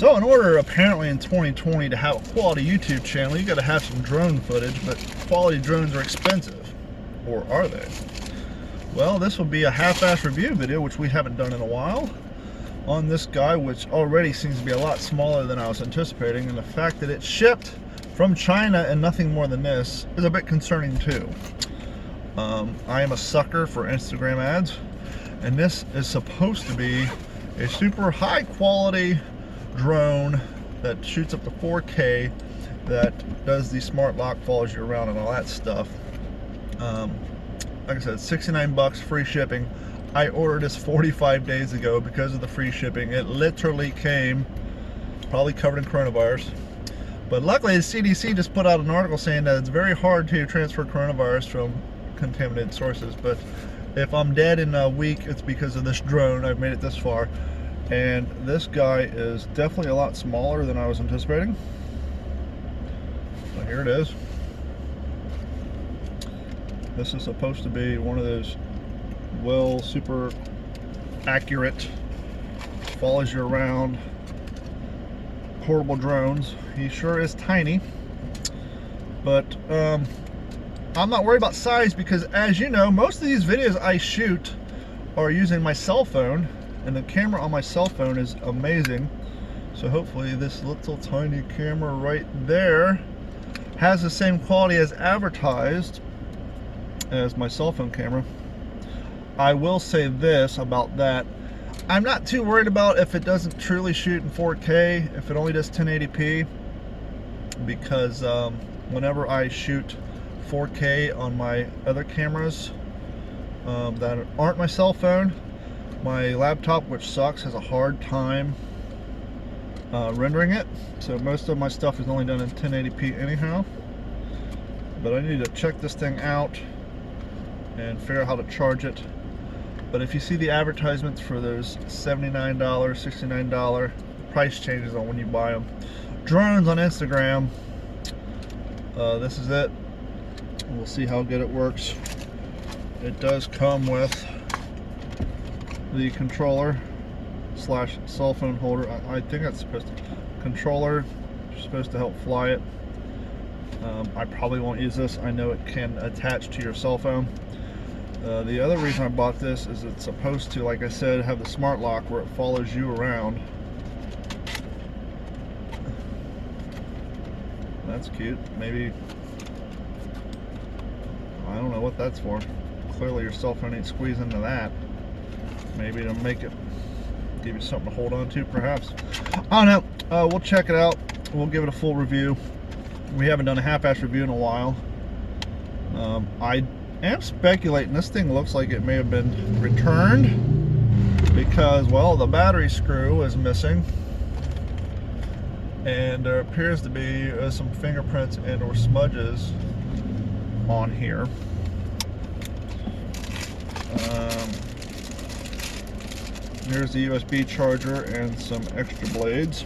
So in order apparently in 2020 to have a quality YouTube channel, you got to have some drone footage, but quality drones are expensive. Or are they? Well, this will be a half-ass review video, which we haven't done in a while, on this guy, which already seems to be a lot smaller than I was anticipating, and the fact that it shipped from China and nothing more than this is a bit concerning too. I am a sucker for Instagram ads, and this is supposed to be a super high quality drone that shoots up to 4K, that does the smart lock, follows you around and all that stuff. Like I said, 69 bucks, free shipping. I ordered this 45 days ago because of the free shipping. It literally came probably covered in coronavirus. But luckily the CDC just put out an article saying that it's very hard to transfer coronavirus from contaminated sources. But if I'm dead in a week, it's because of this drone. I've made it this far. And this guy is definitely a lot smaller than I was anticipating. So here it is. This is supposed to be one of those super accurate, follows you around portable drones. He sure is tiny, but I'm not worried about size because, as you know, most of these videos I shoot are using my cell phone, and the camera on my cell phone is amazing. So hopefully this little tiny camera right there has the same quality as advertised as my cell phone camera. I will say this about that: I'm not too worried about if it doesn't truly shoot in 4K, if it only does 1080p, because whenever I shoot 4K on my other cameras that aren't my cell phone, my laptop, which sucks, has a hard time rendering it. So most of my stuff is only done in 1080p anyhow. But I need to check this thing out and figure out how to charge it. But if you see the advertisements for those $79, $69, price changes on when you buy them. Drones on Instagram, this is it. We'll see how good it works. It does come with the controller slash cell phone holder. I think that's supposed to, controller, supposed to help fly it. I probably won't use this. I know it can attach to your cell phone. The other reason I bought this is it's supposed to, like I said, have the smart lock where it follows you around. That's cute. Maybe, I don't know what that's for. Clearly your cell phone ain't squeezed into that. Maybe to make it, give you something to hold on to, perhaps. I don't know. We'll check it out. We'll give it a full review. We haven't done a half-ass review in a while. I am speculating this thing looks like it may have been returned because, well, the battery screw is missing, and there appears to be some fingerprints and or smudges on here. Here's the USB charger and some extra blades.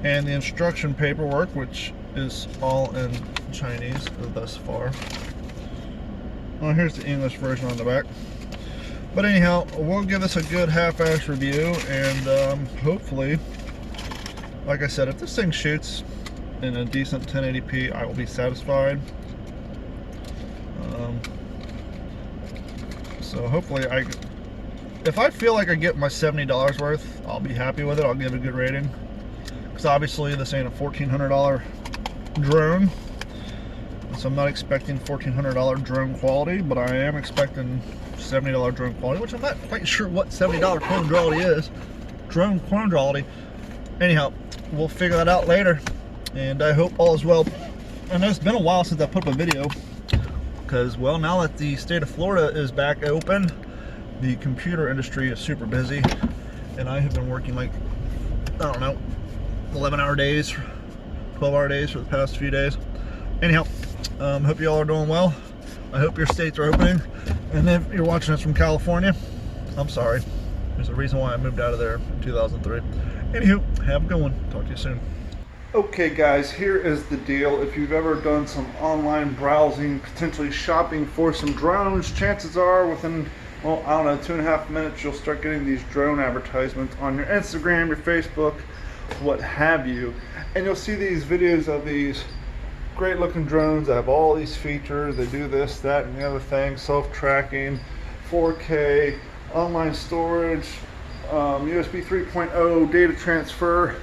And the instruction paperwork, which is all in Chinese thus far. Oh, here's the English version on the back. But anyhow, we'll give this a good half-ass review, and hopefully, like I said, if this thing shoots in a decent 1080p, I will be satisfied. So hopefully, if I feel like I get my $70 worth, I'll be happy with it. I'll give it a good rating. Because obviously this ain't a $1,400 drone, so I'm not expecting $1,400 drone quality, but I am expecting $70 drone quality, which I'm not quite sure what $70 drone quality is. Drone quality. Anyhow, we'll figure that out later, and I hope all is well. I know it's been a while since I put up a video, because, well, now that the state of Florida is back open, the computer industry is super busy, and I have been working like, I don't know, 11-hour days, 12-hour days for the past few days. Anyhow, hope you all are doing well. I hope your states are opening, and if you're watching us from California, I'm sorry. There's a reason why I moved out of there in 2003. Anywho, have a good one. Talk to you soon. Okay guys, here is the deal. If you've ever done some online browsing, potentially shopping for some drones, chances are within well, I don't know, 2.5 minutes, you'll start getting these drone advertisements on your Instagram, your Facebook, what have you. And you'll see these videos of these great looking drones that have all these features. They do this, that, and the other thing, self-tracking, 4K, online storage, USB 3.0 data transfer.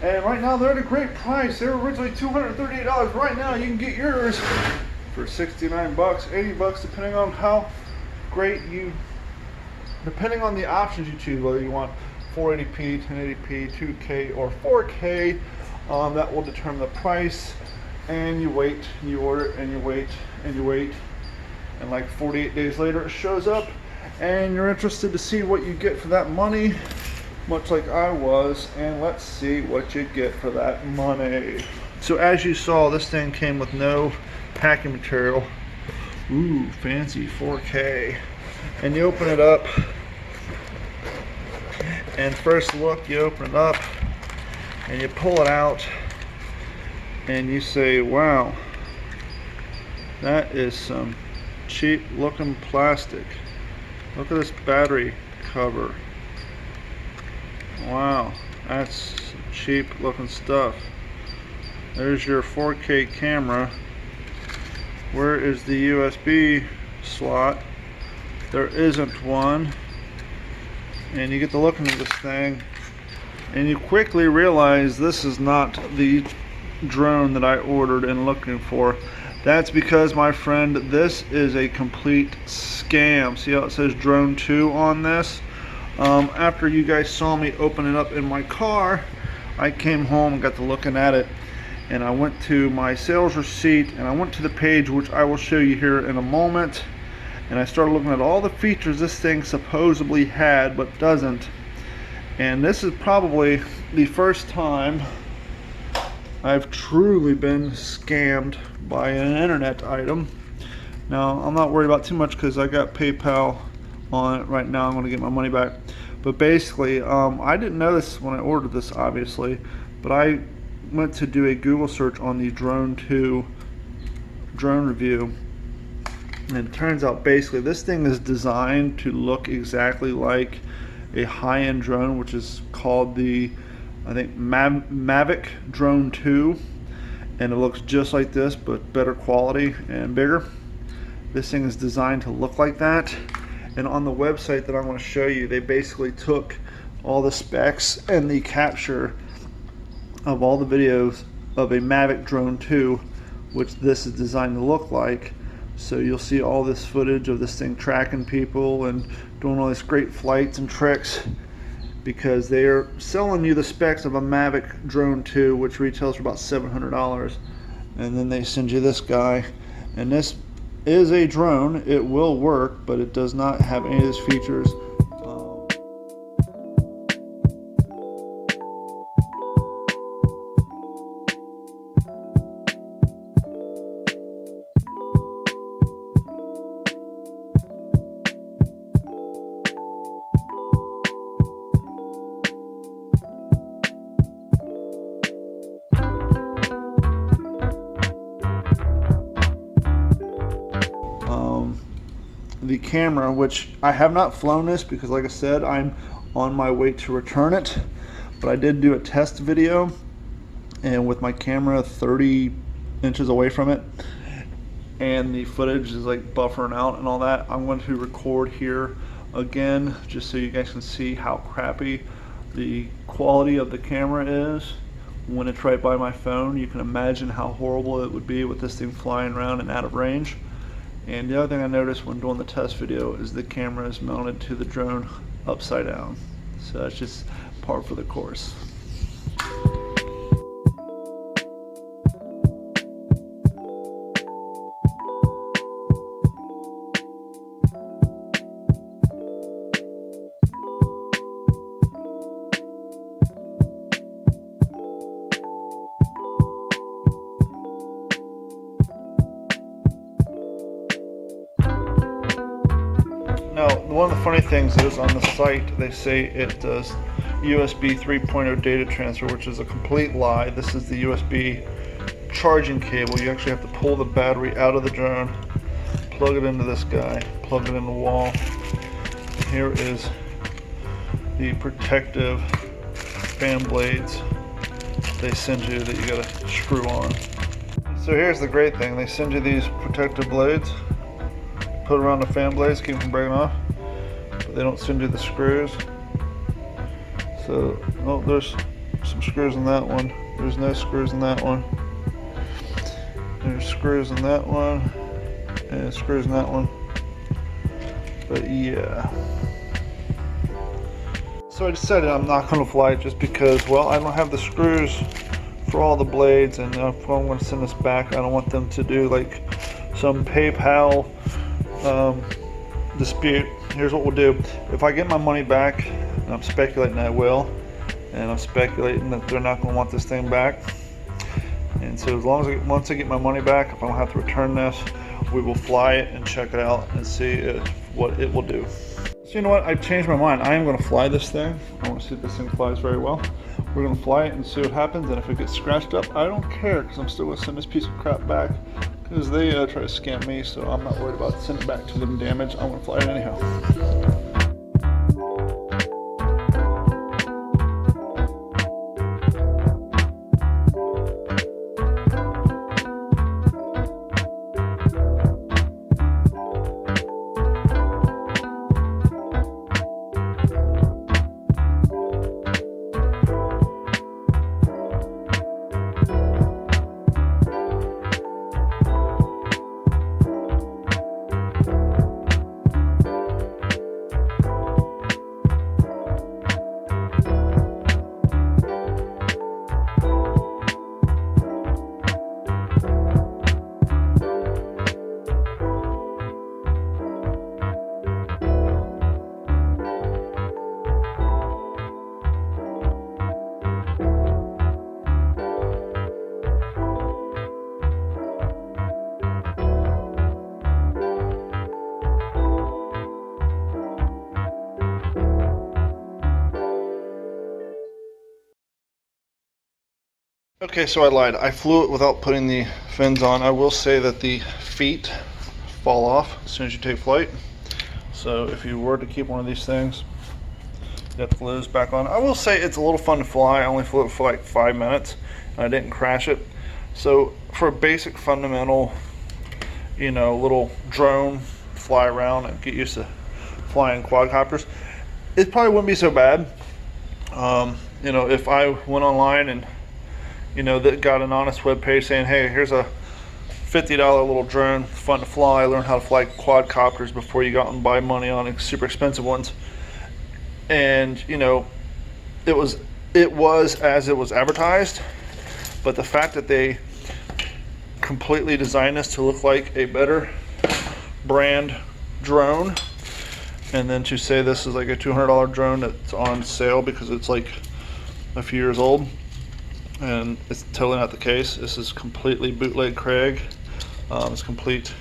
And right now they're at a great price. They were originally $238. Right now you can get yours for 69 bucks, 80 bucks, depending on how great depending on the options you choose, whether you want 480p, 1080p, 2K, or 4K. That will determine the price. And you wait, you order, and you wait, and you wait, and like 48 days later it shows up, and you're interested to see what you get for that money, much like I was. And let's see what you get for that money. So as you saw, this thing came with no packing material. Ooh, fancy 4K. And you open it up, and first look, you open it up and you pull it out and you say, wow, that is some cheap looking plastic. Look at this battery cover. Wow, that's cheap looking stuff. There's your 4K camera. Where is the USB slot? There isn't one. And you get to looking at this thing and you quickly realize this is not the drone that I ordered and looking for. That's because, my friend, this is a complete scam. See how it says Drone 2 on this? After you guys saw me open it up in my car, I came home and got to looking at it, and I went to my sales receipt and I went to the page, which I will show you here in a moment, and I started looking at all the features this thing supposedly had but doesn't. And this is probably the first time I've truly been scammed by an internet item. Now, I'm not worried about too much because I got PayPal on it right now. I'm going to get my money back. But basically, I didn't know this when I ordered this, obviously, but I went to do a Google search on the Drone 2 drone review, and it turns out basically this thing is designed to look exactly like a high-end drone, which is called the, I think, Mavic Drone 2, and it looks just like this but better quality and bigger. This thing is designed to look like that, and on the website that I'm going to show you, they basically took all the specs and the capture of all the videos of a Mavic Drone 2, which this is designed to look like. So you'll see all this footage of this thing tracking people and doing all these great flights and tricks, because they are selling you the specs of a Mavic Drone 2, which retails for about $700, and then they send you this guy, and this is a drone. It will work, but it does not have any of these features. The camera, which I have not flown this because, like I said, I'm on my way to return it, but I did do a test video, and with my camera 30 inches away from it, and the footage is like buffering out and all that, I'm going to record here again just so you guys can see how crappy the quality of the camera is when it's right by my phone. You can imagine how horrible it would be with this thing flying around and out of range. And the other thing I noticed when doing the test video is the camera is mounted to the drone upside down. So that's just par for the course. Now, one of the funny things is on the site they say it does USB 3.0 data transfer, which is a complete lie. This is the USB charging cable. You actually have to pull the battery out of the drone, plug it into this guy, plug it in the wall, here is the protective fan blades they send you that you gotta screw on. So here's the great thing, they send you these protective blades, put around the fan blades, keep them from breaking off, but they don't send you the screws. So, oh, there's some screws in that one. There's no screws in that one. There's screws in that one, and screws in that one. But yeah. So I decided I'm not going to fly it just because, well, I don't have the screws for all the blades, and if I'm going to send this back, I don't want them to do like some PayPal dispute. Here's what we'll do. If I get my money back, and I'm speculating I will, and I'm speculating that they're not going to want this thing back, and so as long as once I get my money back, if I don't have to return this, we will fly it and check it out and see what it will do. So you know what, I've changed my mind. I am going to fly this thing. I want to see if this thing flies very well. We're going to fly it and see what happens, and if it gets scratched up, I don't care, because I'm still going to send this piece of crap back, because they try to scam me, so I'm not worried about sending it back to them damaged. I'm going to fly it anyhow. Okay, so I lied. I flew it without putting the fins on. I will say that the feet fall off as soon as you take flight. So if you were to keep one of these things, you have to glue this back on. I will say it's a little fun to fly. I only flew it for like 5 minutes and I didn't crash it. So for a basic fundamental, you know, little drone, fly around and get used to flying quadcopters, it probably wouldn't be so bad. You know, if I went online and that got an honest web page saying, hey, here's a $50 little drone, fun to fly, learn how to fly quadcopters before you go out and buy money on super expensive ones. And it was as it was advertised, but the fact that they completely designed this to look like a better brand drone, and then to say this is like a $200 drone that's on sale because it's like a few years old, and it's totally not the case. This is completely bootleg Craig. It's complete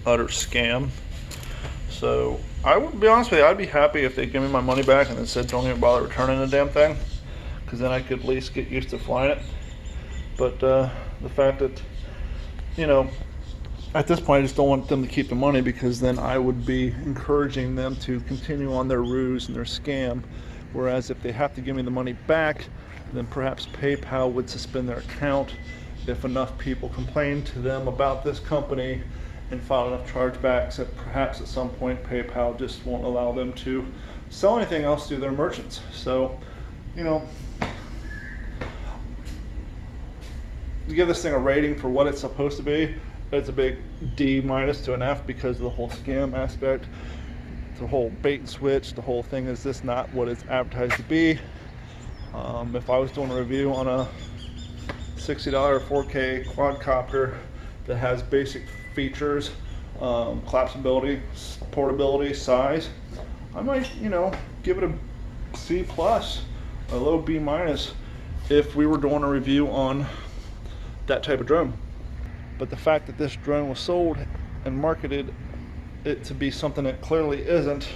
utter scam. So I would be honest with you, I'd be happy if they give me my money back and then said don't even bother returning the damn thing, because then I could at least get used to flying it. But the fact that at this point I just don't want them to keep the money, because then I would be encouraging them to continue on their ruse and their scam. Whereas if they have to give me the money back, then perhaps PayPal would suspend their account if enough people complain to them about this company and file enough chargebacks that perhaps at some point PayPal just won't allow them to sell anything else to their merchants. So, to give this thing a rating for what it's supposed to be, it's a big D- to an F, because of the whole scam aspect, the whole bait and switch. The whole thing is just not what it's advertised to be. If I was doing a review on a $60 4K quadcopter that has basic features, collapsibility, portability, size, I might, give it a C+, a low B-, if we were doing a review on that type of drone. But the fact that this drone was sold and marketed it to be something that clearly isn't,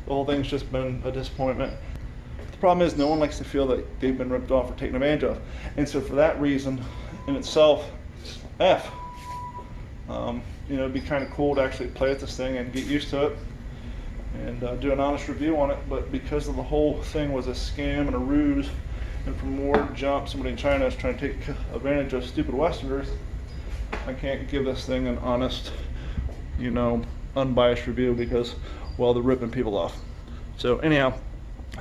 the whole thing's just been a disappointment. The problem is no one likes to feel that they've been ripped off or taken advantage of, and so for that reason in itself, F. It'd be kind of cool to actually play with this thing and get used to it, and do an honest review on it. But because of the whole thing was a scam and a ruse, and from more jump, somebody in China is trying to take advantage of stupid Westerners, I can't give this thing an honest, you know, unbiased review because, well, they're ripping people off. So anyhow,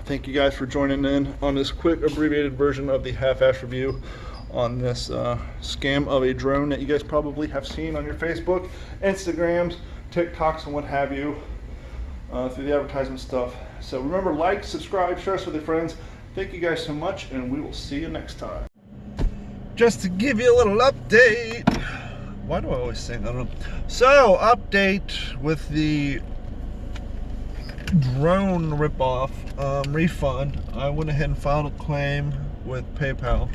thank you guys for joining in on this quick abbreviated version of the half-ass review on this scam of a drone that you guys probably have seen on your Facebook, Instagrams, TikToks, and what have you through the advertisement stuff. So remember, like, subscribe, share us with your friends. Thank you guys so much, and we will see you next time. Just to give you a little update. Why do I always sing? I don't know. So, update with the drone ripoff refund. I went ahead and filed a claim with PayPal,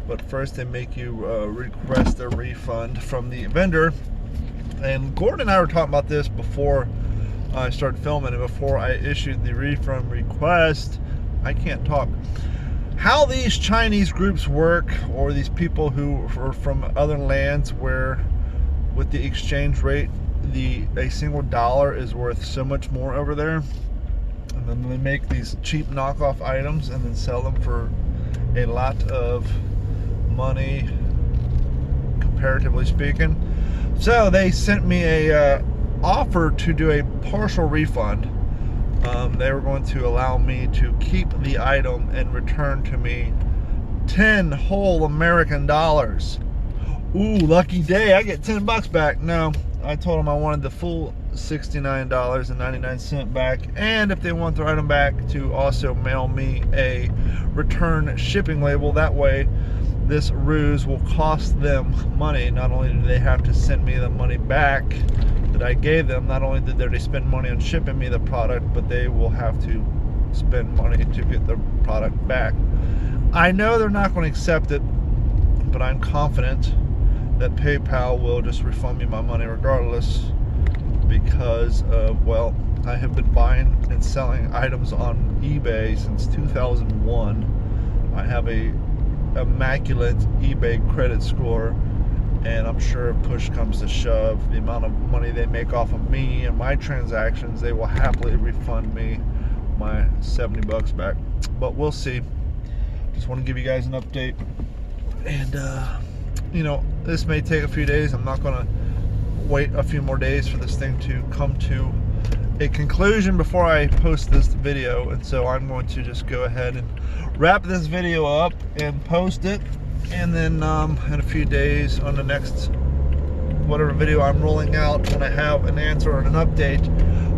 but first they make you request a refund from the vendor. And Gordon and I were talking about this before I started filming, and before I issued the refund request. I can't talk. How these Chinese groups work, or these people who are from other lands where with the exchange rate a single dollar is worth so much more over there, and then they make these cheap knockoff items and then sell them for a lot of money, comparatively speaking. So they sent me a offer to do a partial refund. They were going to allow me to keep the item and return to me 10 whole American dollars. Ooh, lucky day, I get 10 bucks back. No, I told them I wanted the full $69.99 back, and if they want their item back, to also mail me a return shipping label. That way this ruse will cost them money. Not only do they have to send me the money back that I gave them, not only did they spend money on shipping me the product, but they will have to spend money to get the product back. I know they're not going to accept it, but I'm confident that PayPal will just refund me my money regardless, because well, I have been buying and selling items on eBay since 2001. I have a immaculate eBay credit score, and I'm sure if push comes to shove, the amount of money they make off of me and my transactions, they will happily refund me my 70 bucks back. But we'll see. Just want to give you guys an update, and you know, this may take a few days. I'm not going to wait a few more days for this thing to come to a conclusion before I post this video, and so I'm going to just go ahead and wrap this video up and post it, and then in a few days on the next whatever video I'm rolling out, when I have an answer and an update,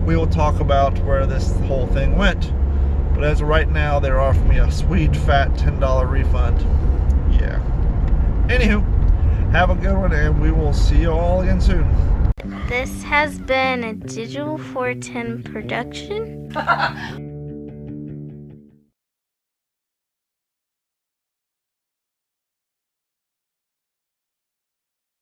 we will talk about where this whole thing went. But as of right now, they're offering me a sweet fat $10 refund. Yeah. Anywho, have a good one, and we will see you all again soon. This has been a Digital 410 production.